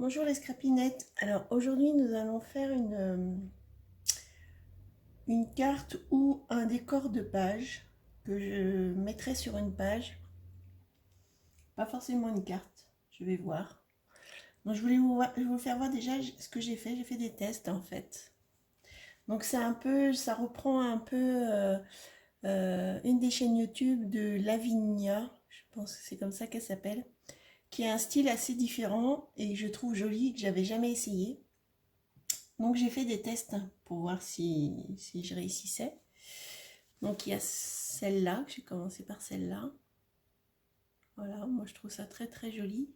Bonjour les scrapinettes. Alors aujourd'hui nous allons faire une carte ou un décor de page que je mettrai sur une page. Pas forcément une carte, je vais voir. Donc je voulais vous faire voir déjà ce que j'ai fait. J'ai fait des tests en fait. Donc c'est un peu, ça reprend un peu une des chaînes YouTube de Lavinia. Je pense que c'est comme ça qu'elle s'appelle. Qui a un style assez différent et je trouve joli, que j'avais jamais essayé. Donc j'ai fait des tests pour voir si je réussissais. Donc il y a celle-là, j'ai commencé par celle-là. Voilà, moi je trouve ça très très joli.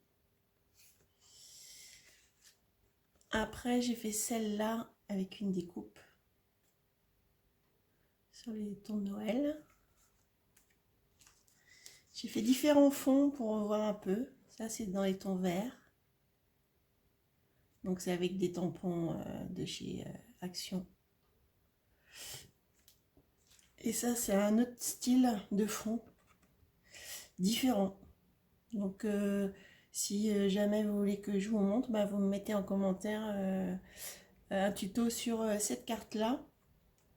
Après j'ai fait celle-là avec une découpe sur les tons de Noël. J'ai fait différents fonds pour voir un peu. Ça c'est dans les tons verts. Donc c'est avec des tampons de chez Action. Et ça c'est un autre style de fond différent. Donc si jamais vous voulez que je vous montre, bah, vous me mettez en commentaire un tuto sur cette carte là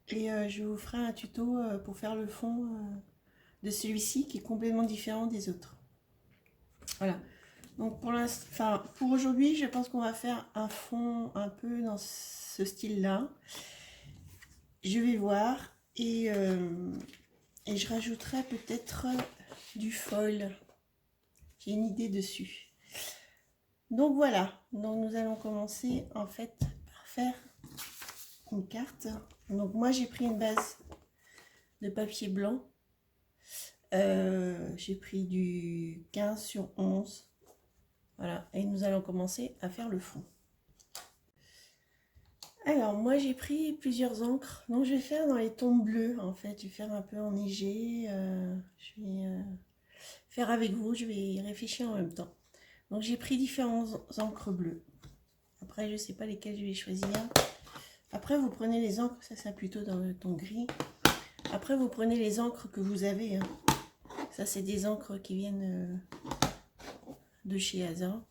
et je vous ferai un tuto pour faire le fond de celui-ci qui est complètement différent des autres. Voilà. Donc pour aujourd'hui, je pense qu'on va faire un fond un peu dans ce style là. Je vais voir et je rajouterai peut-être du foil. J'ai une idée dessus. Donc voilà, donc nous allons commencer en fait par faire une carte. Donc moi j'ai pris une base de papier blanc. J'ai pris du 15 sur 11. Voilà, et nous allons commencer à faire le fond. Alors moi j'ai pris plusieurs encres. Donc je vais faire dans les tons bleus en fait. Je vais faire un peu enneigé. Je vais faire avec vous, je vais y réfléchir en même temps. Donc j'ai pris différentes encres bleues. Après je ne sais pas lesquelles je vais choisir. Après, vous prenez les encres, ça c'est plutôt dans le ton gris. Après, vous prenez les encres que vous avez. Hein. Ça, c'est des encres qui viennent de chez Asa.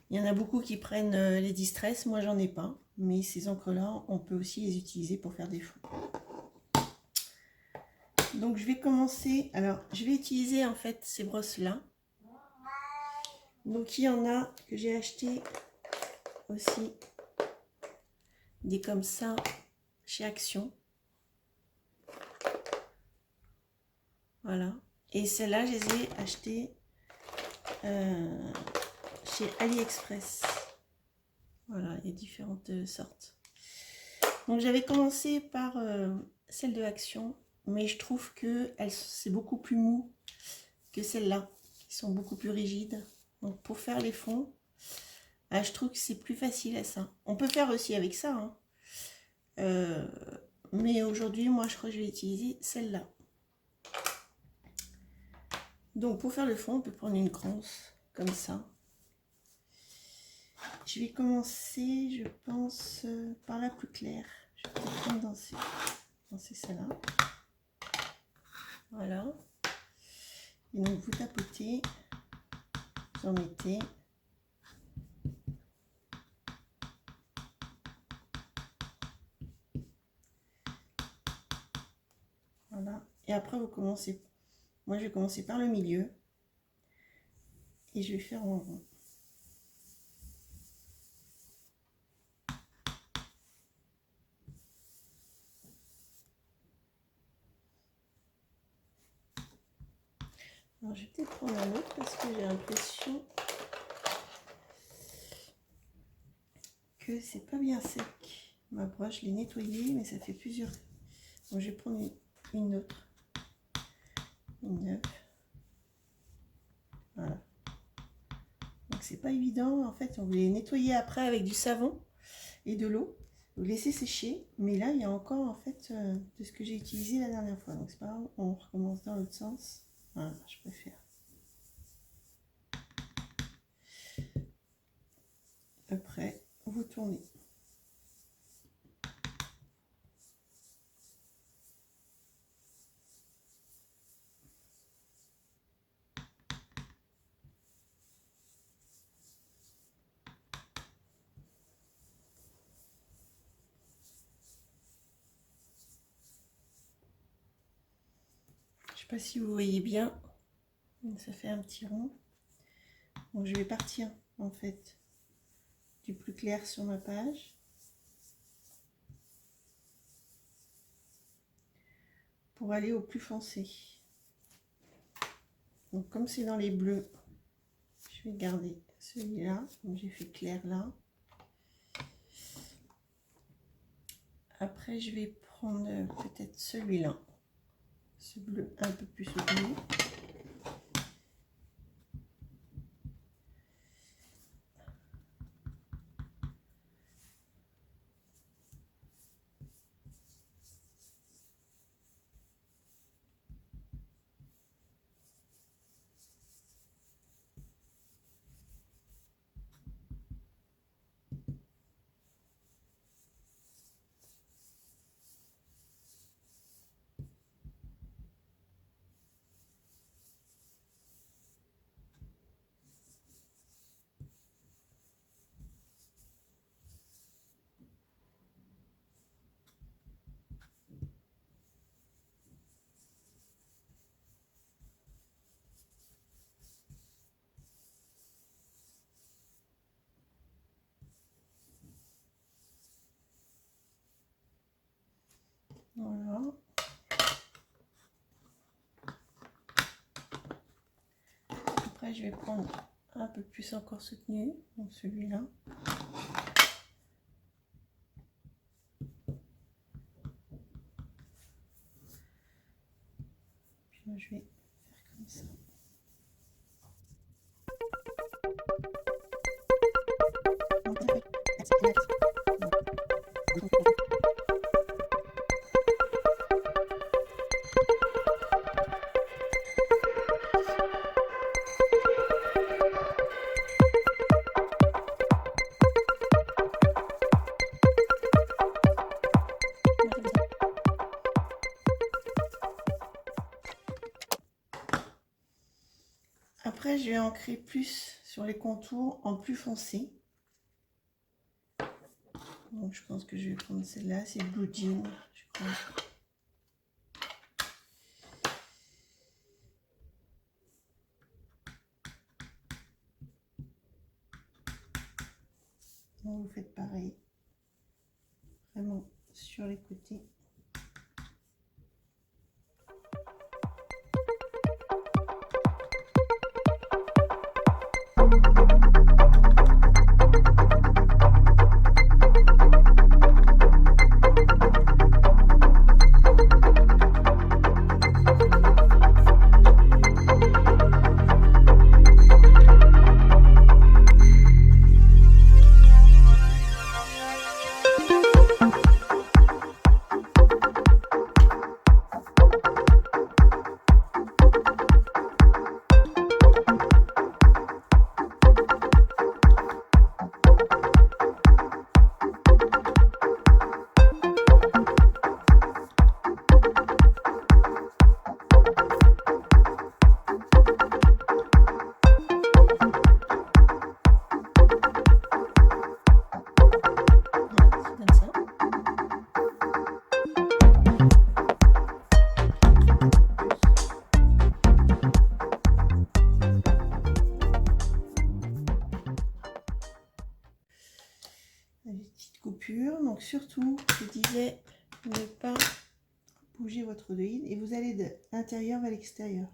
Il y en a beaucoup qui prennent les Distress. Moi, j'en ai pas. Mais ces encres-là, on peut aussi les utiliser pour faire des fonds. Donc, je vais commencer. Alors, je vais utiliser en fait ces brosses-là. Donc, il y en a que j'ai acheté aussi des comme ça chez Action. Voilà. Et celles-là, je les ai achetées chez AliExpress. Voilà, il y a différentes sortes. Donc j'avais commencé par celle de Action, mais je trouve que c'est beaucoup plus mou que celles-là, qui sont beaucoup plus rigides. Donc pour faire les fonds, je trouve que c'est plus facile à ça. On peut faire aussi avec ça, hein. Mais aujourd'hui, moi je crois que je vais utiliser celle-là. Donc pour faire le fond, on peut prendre une grosse comme ça. Je vais commencer, je pense, par la plus claire. Je vais prendre dans celle-là. Voilà. Et donc vous tapotez, vous en mettez. Voilà. Et après vous commencez. Moi je vais commencer par le milieu. Et je vais faire en rond. Alors je vais peut-être prendre un autre parce que j'ai l'impression que c'est pas bien sec. Ma broche, je l'ai nettoyée, mais ça fait plusieurs. Donc je vais prendre une autre. Une neuve. Voilà. Donc c'est pas évident. En fait, on voulait nettoyer après avec du savon et de l'eau. Vous laissez sécher. Mais là, il y a encore en fait de ce que j'ai utilisé la dernière fois. Donc c'est pas grave, on recommence dans l'autre sens. Voilà, je préfère. Après, vous tournez. pas si vous voyez bien, ça fait un petit rond. Donc je vais partir en fait du plus clair sur ma page pour aller au plus foncé. Donc comme c'est dans les bleus, je vais garder celui-là. Donc j'ai fait clair là. Après je vais prendre peut-être celui-là, ce bleu un peu plus soutenu. Voilà. Après, je vais prendre un peu plus encore soutenu, donc celui-là. Puis là, je vais faire comme ça. Après, je vais ancrer plus sur les contours en plus foncé. Donc, je pense que je vais prendre celle-là, c'est Blue Jean, je crois. Donc, vous faites pareil, vraiment sur les côtés. Donc surtout, je disais, ne pas bouger votre doïde et vous allez de l'intérieur vers l'extérieur.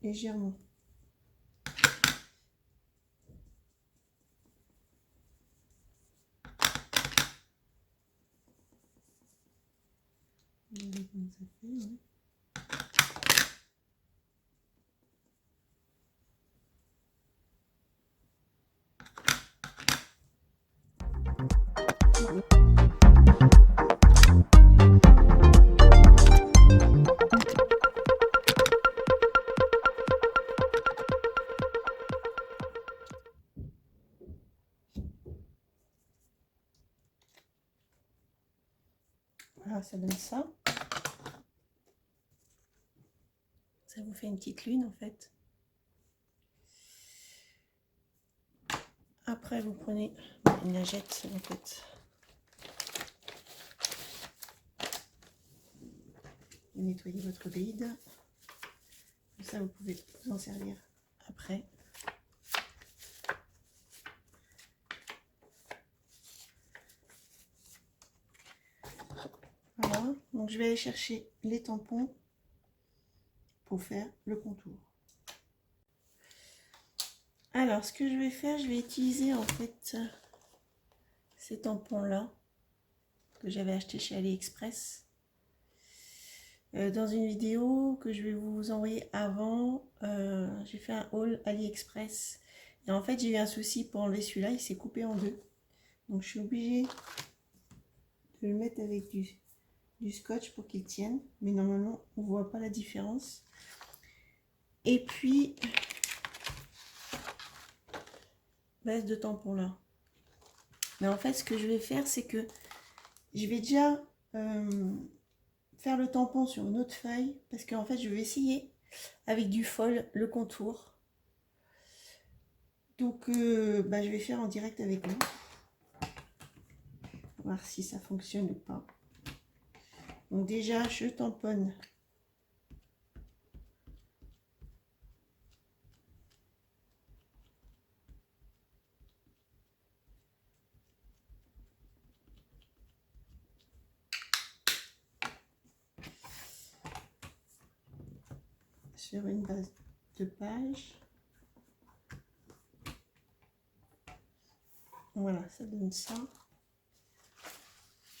Légèrement. Voilà, ça donne ça. Ça vous fait une petite lune en fait. Après, vous prenez une lingette en fait. Vous nettoyez votre bide. Comme ça, vous pouvez vous en servir après. Voilà, donc je vais aller chercher les tampons pour faire le contour. Alors, ce que je vais faire, je vais utiliser en fait ces tampons-là que j'avais acheté chez AliExpress. Dans une vidéo que je vais vous envoyer avant, j'ai fait un haul AliExpress. Et en fait, j'ai eu un souci pour enlever celui-là, il s'est coupé en deux. Donc, je suis obligée de le mettre avec du scotch pour qu'il tienne. Mais normalement, on ne voit pas la différence. Et puis, base de tampon là. Mais en fait, ce que je vais faire, c'est que je vais déjà faire le tampon sur une autre feuille. Parce qu'en fait, je vais essayer avec du fol le contour. Donc, je vais faire en direct avec vous. Voir si ça fonctionne ou pas. Donc déjà, je tamponne sur une base de page. Voilà, ça donne ça.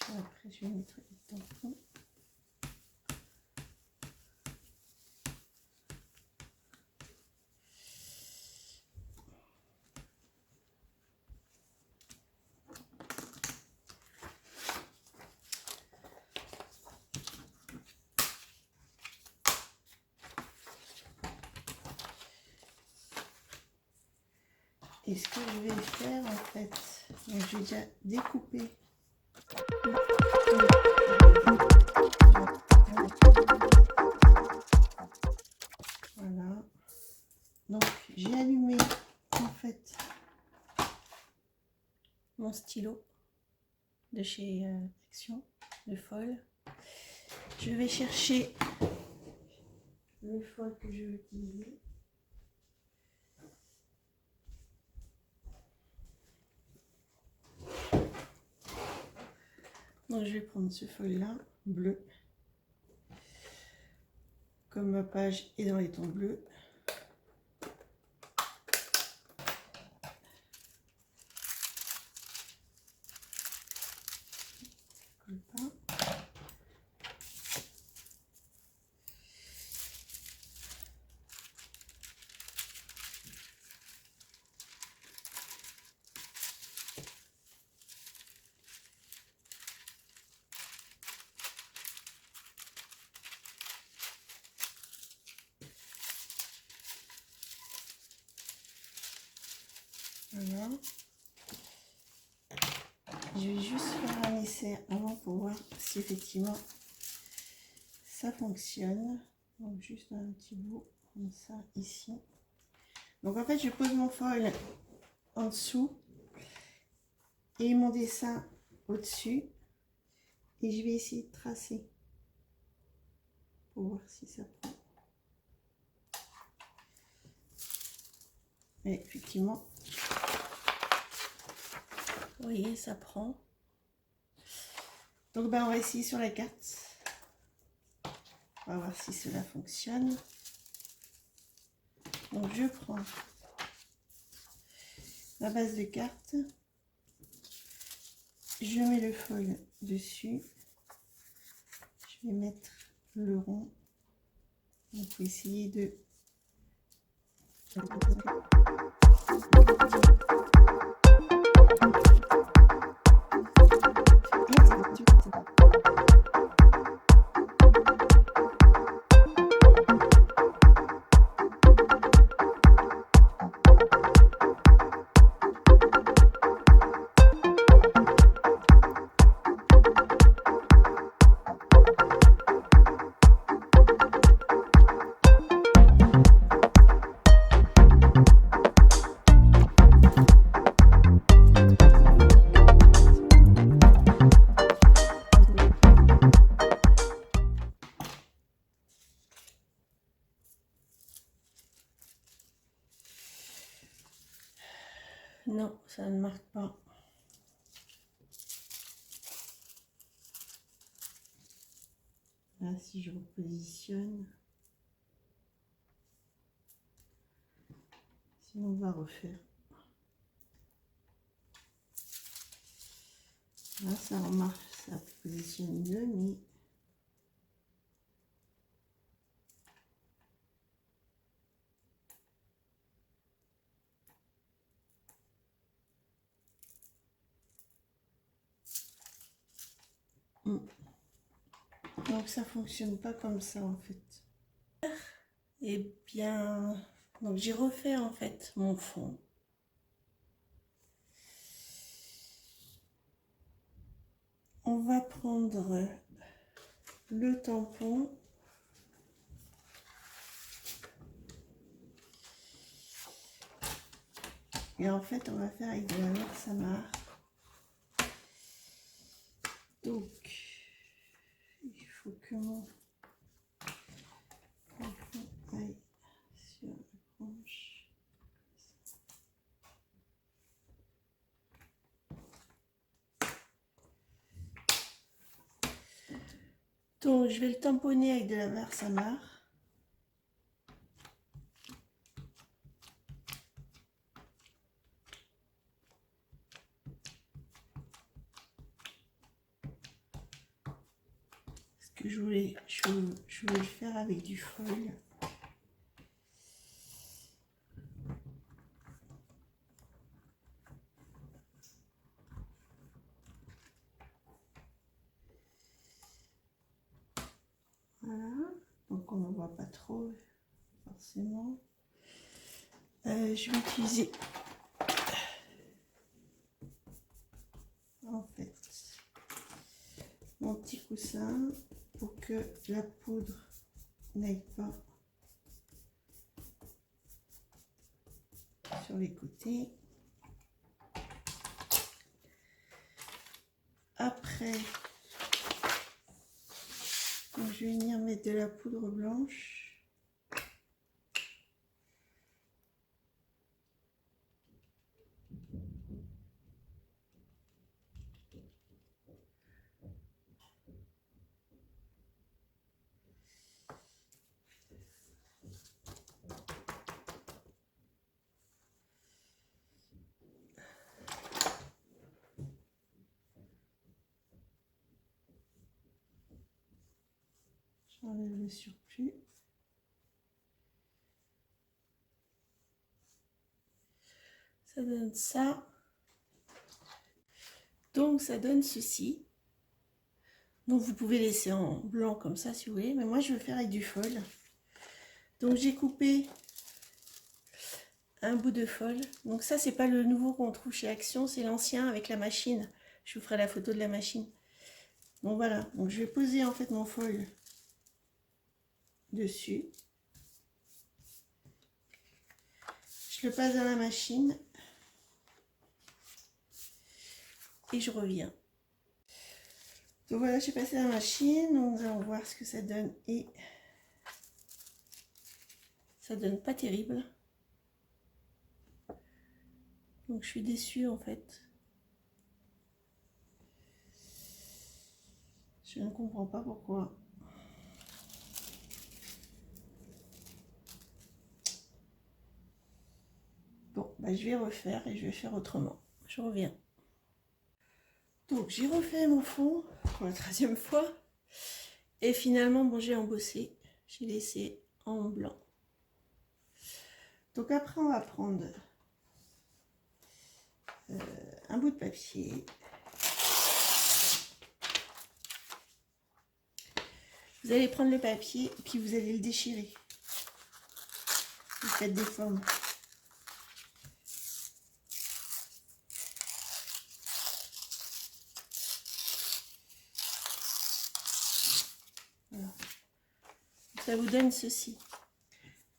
Après, je vais mettre les tampons. Et ce que je vais faire en fait, donc je vais déjà découper. Voilà. Donc j'ai allumé en fait mon stylo de chez Action, de fol. Je vais chercher le fol que je veux utiliser. Donc je vais prendre ce feuille là, bleu. Comme ma page est dans les tons bleus. Ça colle pas. Voilà. Je vais juste faire un essai avant pour voir si effectivement ça fonctionne. Donc juste un petit bout comme ça ici. Donc en fait je pose mon foil en dessous et mon dessin au-dessus et je vais essayer de tracer pour voir si ça prend. Et effectivement, vous voyez, ça prend. Donc on va essayer sur la carte. On va voir si cela fonctionne. Donc je prends la base de carte. Je mets le foil dessus. Je vais mettre le rond. Donc faut essayer de... si je repositionne. Sinon, on va refaire. Là, ça remarque, ça positionne mieux, mais donc ça fonctionne pas comme ça en fait. Et bien, donc j'ai refait en fait mon fond. On va prendre le tampon. Et en fait, on va faire avec de la Versamark. Donc, il faut que mon tampon aille sur la branche. Donc, je vais le tamponner avec de la Versamark. Que je voulais le faire avec du foil. Voilà, donc on ne voit pas trop forcément. Je vais utiliser en fait mon petit coussin pour que la poudre n'aille pas sur les côtés. Après, donc je vais venir mettre de la poudre blanche. J'enlève le surplus. Ça donne ça. Donc ça donne ceci. Donc vous pouvez laisser en blanc comme ça si vous voulez. Mais moi je vais faire avec du foil. Donc j'ai coupé un bout de foil. Donc ça c'est pas le nouveau qu'on trouve chez Action. C'est l'ancien avec la machine. Je vous ferai la photo de la machine. Donc voilà. Donc je vais poser en fait mon foil dessus. Je le passe dans la machine. Et je reviens. Donc voilà, j'ai passé la machine. Nous allons voir ce que ça donne. Et ça donne pas terrible. Donc je suis déçue en fait. Je ne comprends pas pourquoi. Bon, bah, je vais refaire et je vais faire autrement. Je reviens. Donc j'ai refait mon fond pour la 3e fois. Et finalement, bon, j'ai embossé. J'ai laissé en blanc. Donc après, on va prendre un bout de papier. Vous allez prendre le papier et puis vous allez le déchirer. Vous faites des formes. Voilà. Ça vous donne ceci.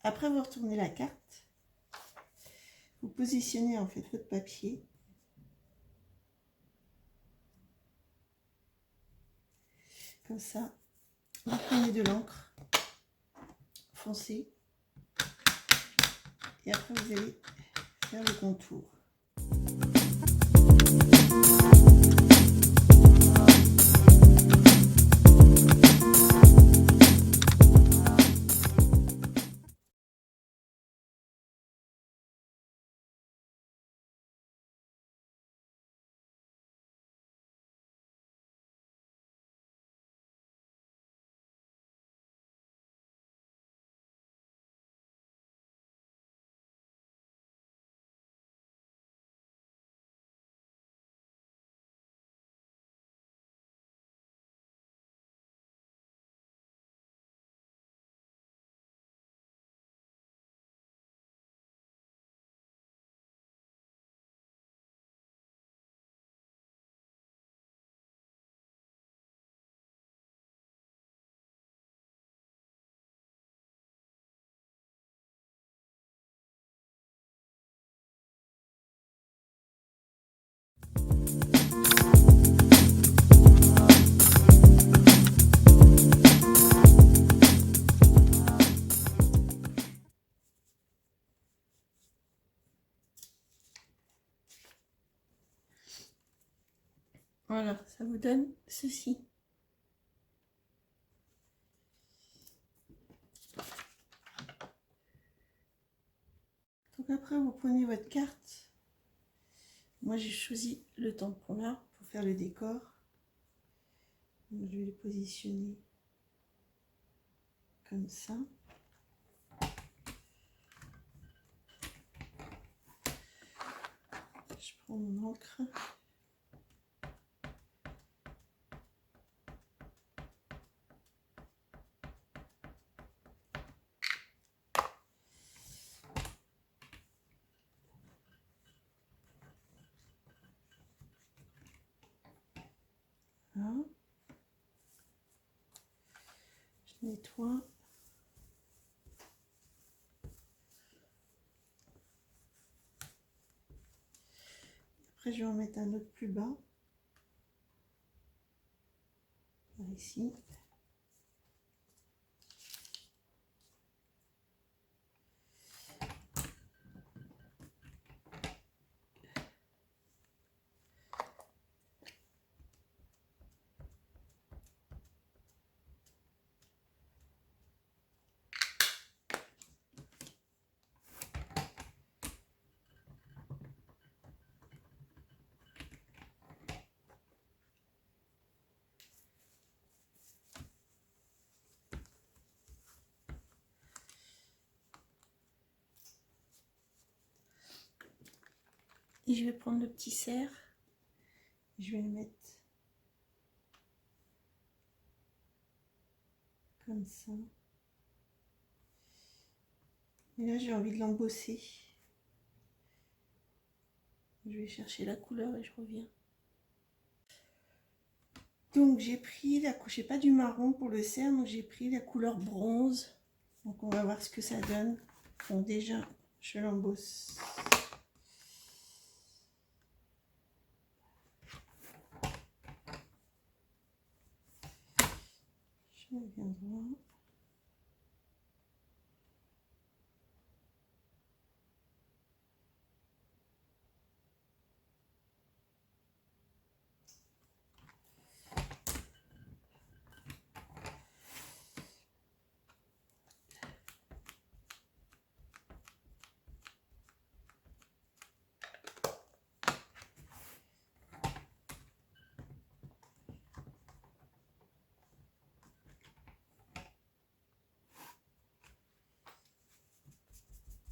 Après, vous retournez la carte. Vous positionnez en fait votre papier. Comme ça. Vous prenez de l'encre foncée. Et après, vous allez faire le contour. Voilà, ça vous donne ceci. Donc après, vous prenez votre carte. Moi, j'ai choisi le tampon là pour faire le décor. Donc, je vais le positionner comme ça. Je prends mon encre. Voilà. Je nettoie. Après, je vais en mettre un autre plus bas. Par ici. Et je vais prendre le petit cerf. Je vais le mettre comme ça. Et là, j'ai envie de l'embosser. Je vais chercher la couleur et je reviens. Donc j'ai pris la couche, j'ai pas du marron pour le cerf, donc j'ai pris la couleur bronze. Donc on va voir ce que ça donne. Donc déjà, je l'embosse. Je viens voir.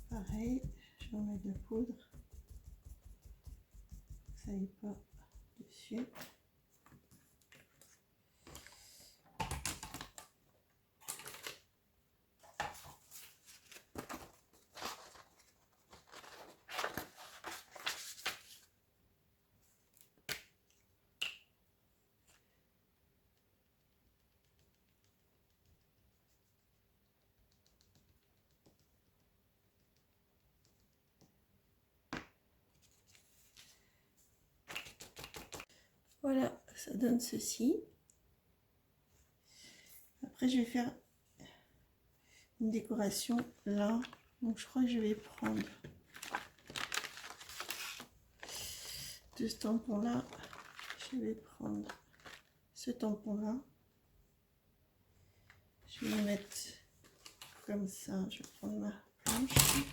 Pareil, je vais en mettre de la poudre. Ça n'est pas dessus. Voilà, ça donne ceci. Après, je vais faire une décoration là. Donc, je crois que je vais prendre de ce tampon là. Je vais prendre ce tampon là. Je vais le mettre comme ça. Je vais prendre ma planche.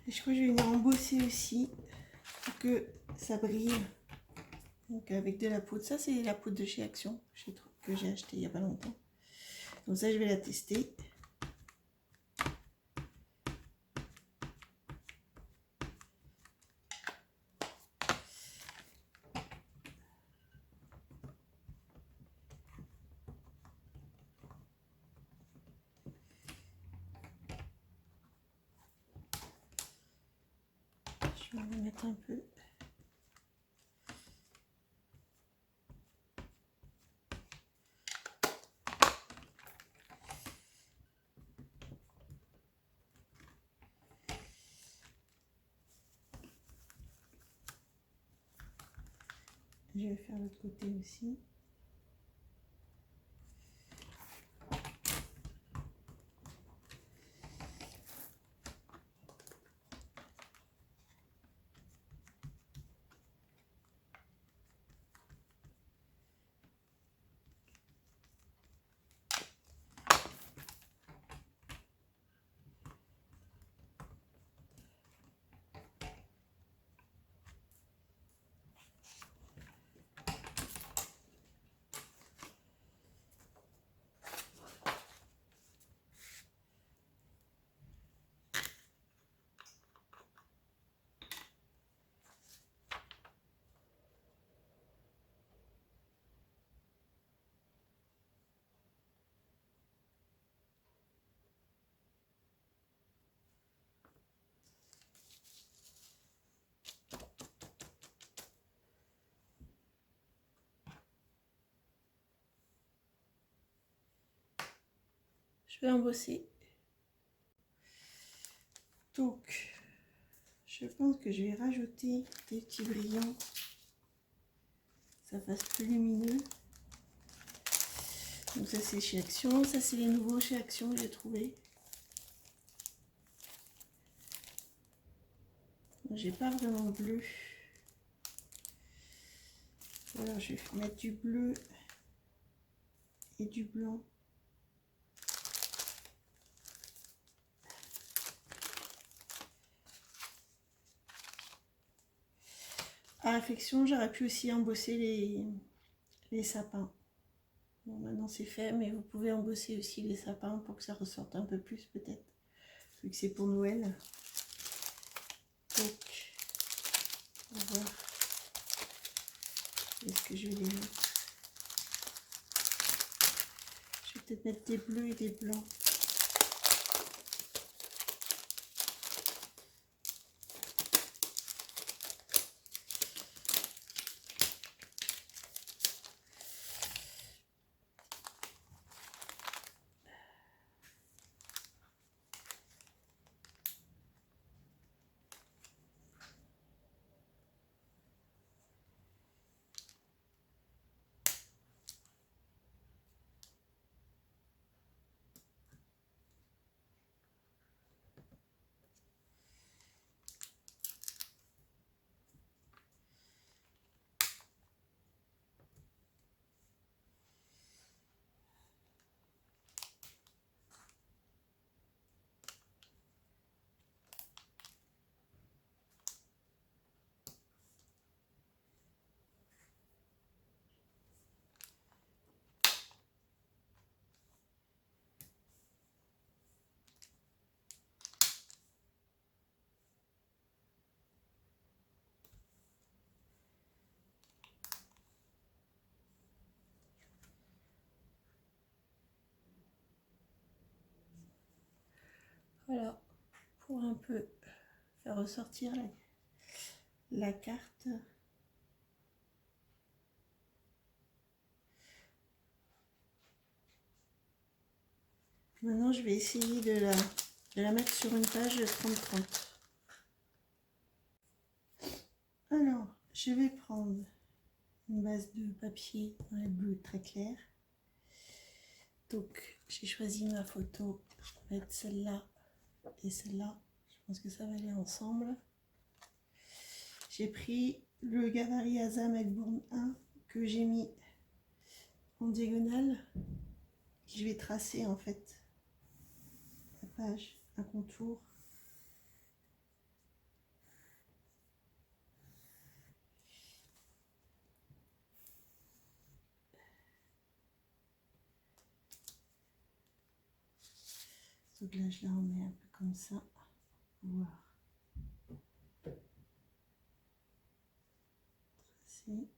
Et je crois que je vais venir embosser aussi pour que ça brille. Donc avec de la poudre. Ça c'est la poudre de chez Action que j'ai acheté il n'y a pas longtemps. Donc ça je vais la tester. Je vais en mettre un peu. Je vais faire l'autre côté aussi. Je vais embosser. Donc, je pense que je vais rajouter des petits brillants. Ça fasse plus lumineux. Donc ça c'est chez Action. Ça c'est les nouveaux chez Action que j'ai trouvé. J'ai pas vraiment bleu. Alors je vais mettre du bleu et du blanc. À Affection, j'aurais pu aussi embosser les sapins. Bon, maintenant c'est fait, mais vous pouvez embosser aussi les sapins pour que ça ressorte un peu plus peut-être, vu que c'est pour Noël. Donc, on va voir où est-ce que je vais les mettre. Je vais peut-être mettre des bleus et des blancs. Voilà, pour un peu faire ressortir la carte. Maintenant, je vais essayer de la mettre sur une page 30-30. Alors, je vais prendre une base de papier dans les bleus très clair. Donc, j'ai choisi ma photo. Je vais mettre celle-là et celle-là. Je pense que ça va aller ensemble. J'ai pris le gabarit Asa Melbourne 1 que j'ai mis en diagonale. Je vais tracer en fait la page, un contour. Donc là, je la remets un peu comme ça. Voir. Tracer.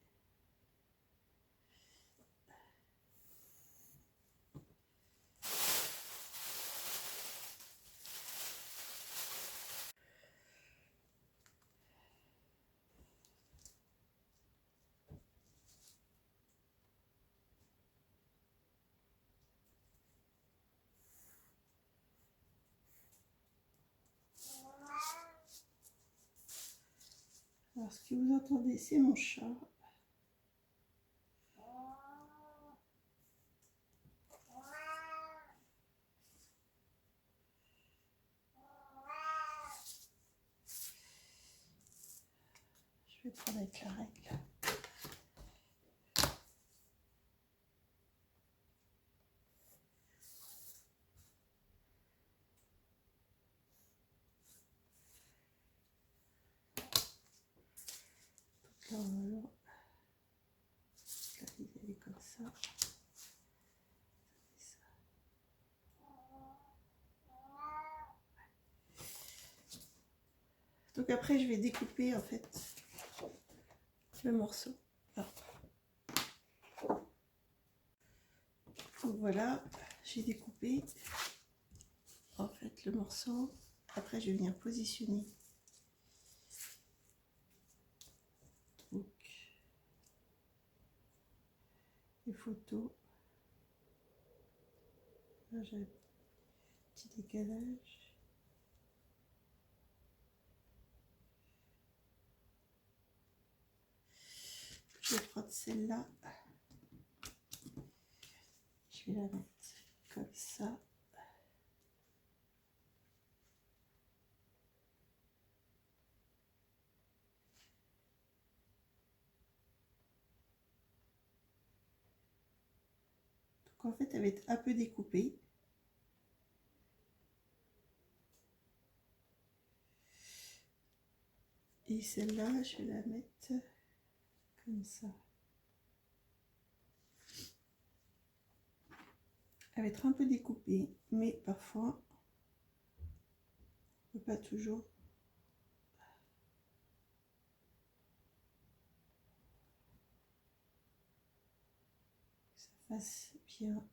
Alors, ce que vous entendez, c'est mon chat. Je vais prendre avec la règle. Là, voilà. Là, il est comme ça. Donc après, je vais découper en fait le morceau. Ah. Donc voilà, j'ai découpé en fait le morceau. Après, je vais venir positionner. Donc, les photos. Là, j'ai un petit décalage. Je vais prendre celle-là. Je vais la mettre comme ça. Donc en fait, elle va être un peu découpée. Et celle-là, je vais la mettre comme ça. Elle va être un peu découpée, mais parfois, on ne peut pas toujours. Que ça fasse bien.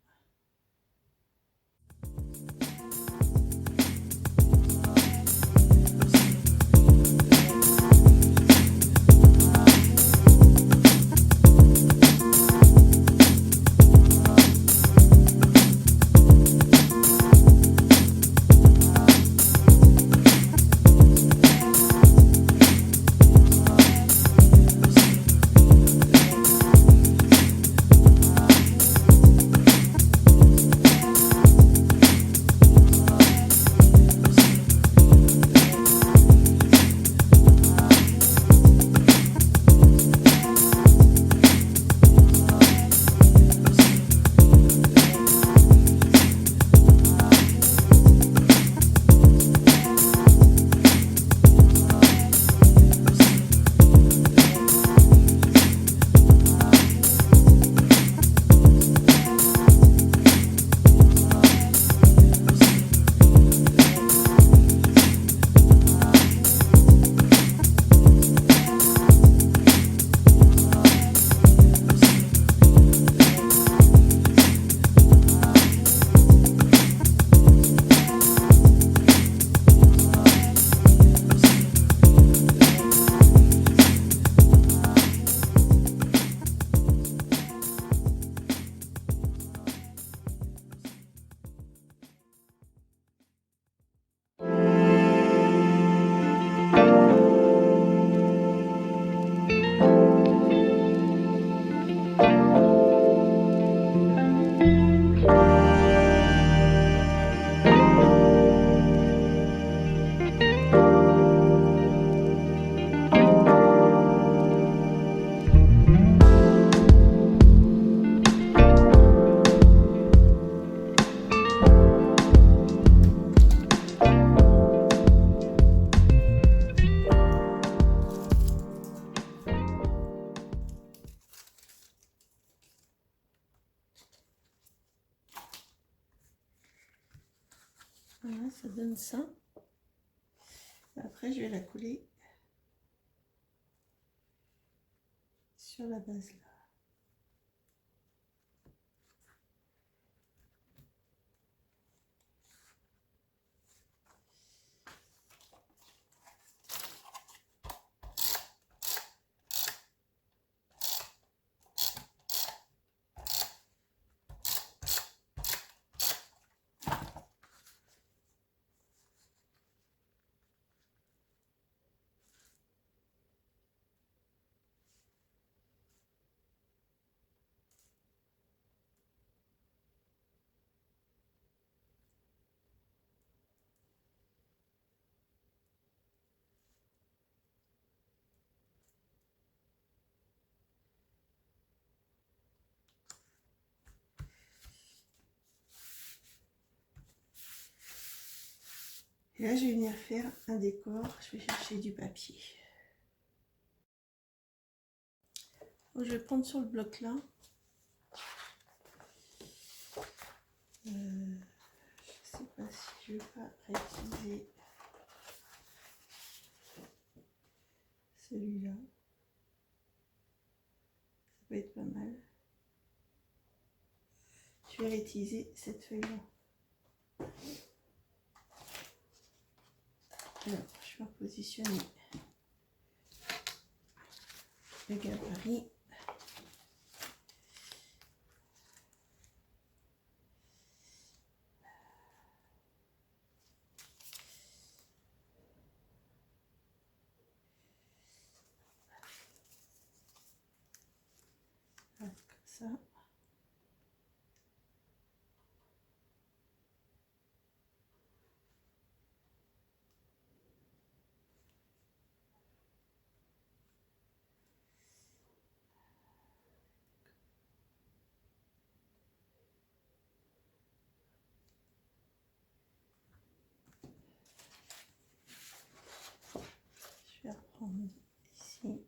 Voilà, ça donne ça. Après, je vais la coller sur la base là. Et là, je vais venir faire un décor. Je vais chercher du papier. Donc, je vais prendre sur le bloc là. Je ne sais pas si je vais pas réutiliser celui-là. Ça peut être pas mal. Je vais réutiliser cette feuille-là. Alors, je vais repositionner le gabarit. Comme ça. Je vais reprendre ici.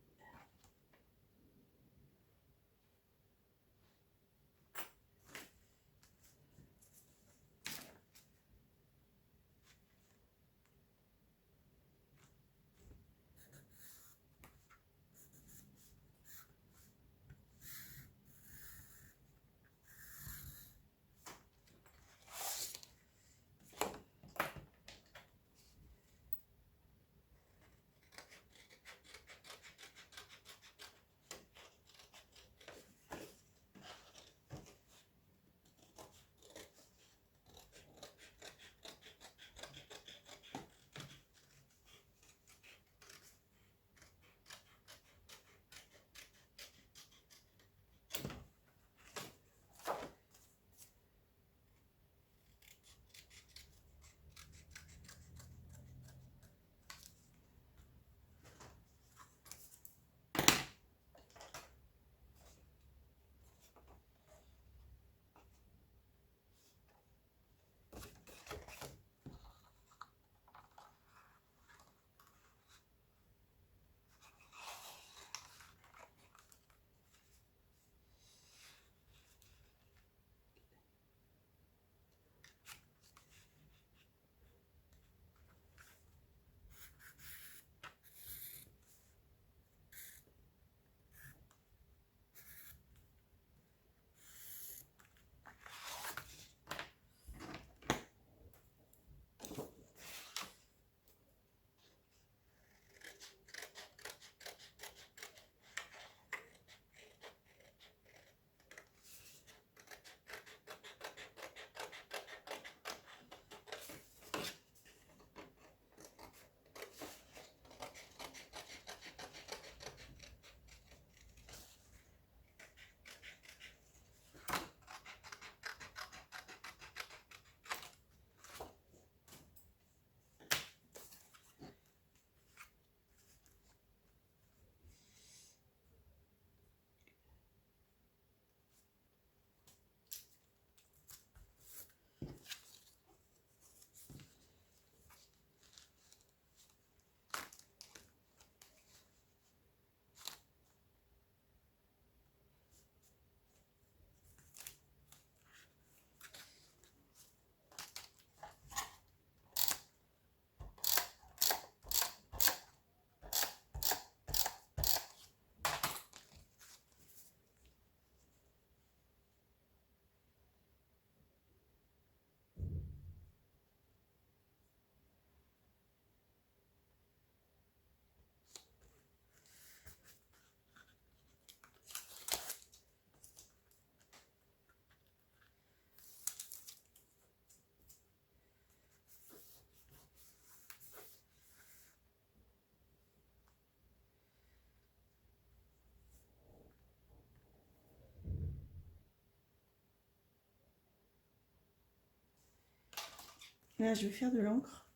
Là, je vais faire de l'encre.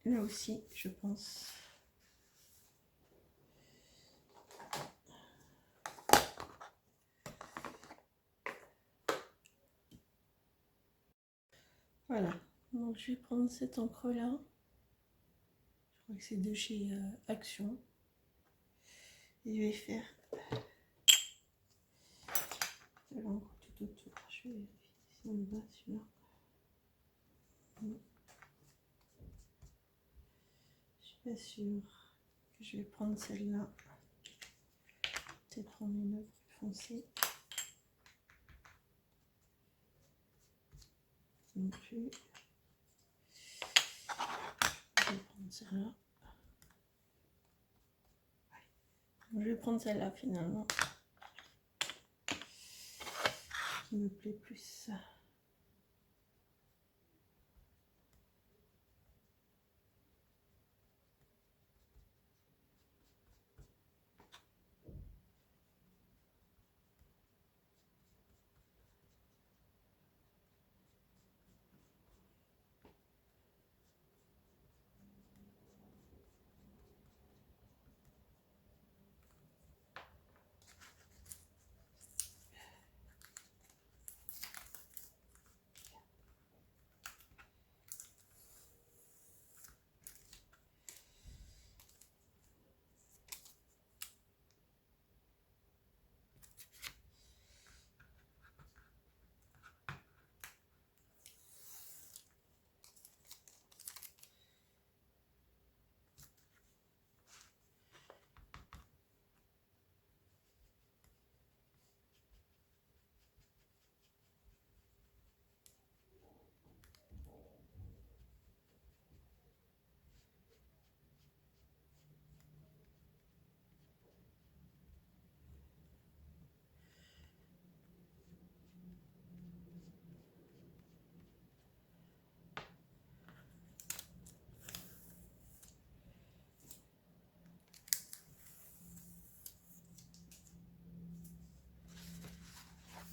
Là aussi, je pense. Voilà. Donc je vais prendre cette encre là. Je crois que c'est de chez Action. Et je vais faire de l'encre tout autour. Je vais vérifier si on va celui-là. Je suis pas sûre que je vais prendre celle-là. Peut-être prendre une autre plus foncée. Non plus. Je vais prendre celle-là. Je vais prendre celle-là finalement. Qui me plaît plus.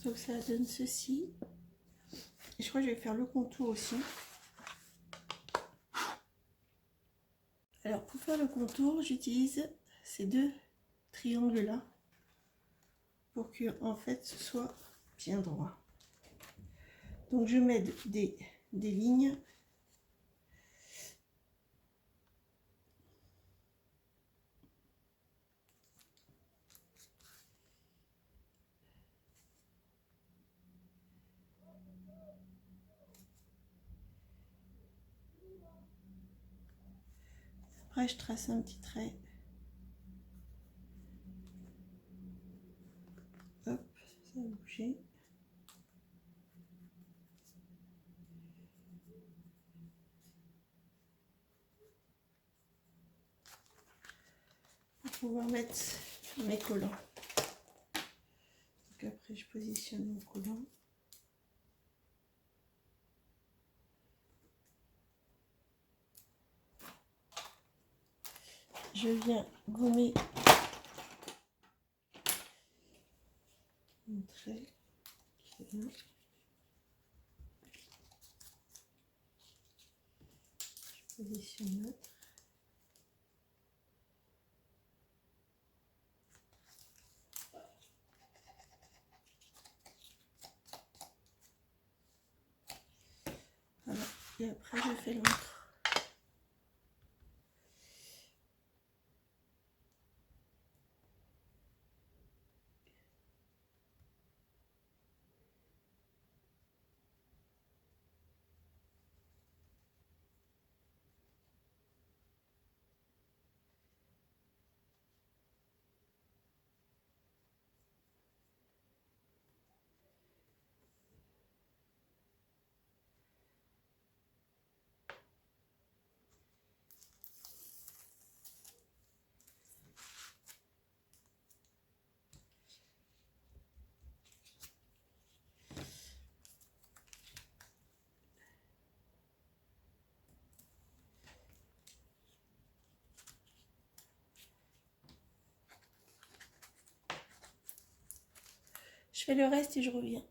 Donc ça donne ceci. Et je crois que je vais faire le contour aussi. Alors pour faire le contour, j'utilise ces deux triangles là pour que en fait ce soit bien droit. Donc je mets des lignes. Après je trace un petit trait. Hop, ça va bouger. Pour pouvoir mettre mes collants. Donc après je positionne mon collant. Je viens gommer mon trait. Là. Je positionne l'autre. Voilà. Et après je fais l'autre. Je fais le reste et je reviens.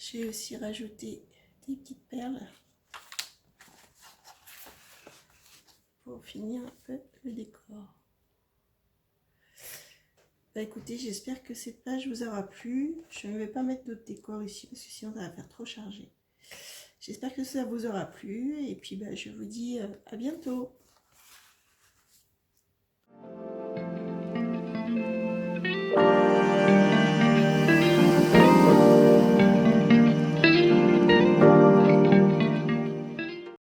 J'ai aussi rajouté des petites perles pour finir un peu le décor. Bah écoutez, j'espère que cette page vous aura plu. Je ne vais pas mettre d'autres décors ici parce que sinon ça va faire trop chargé. J'espère que ça vous aura plu et puis bah, je vous dis à bientôt.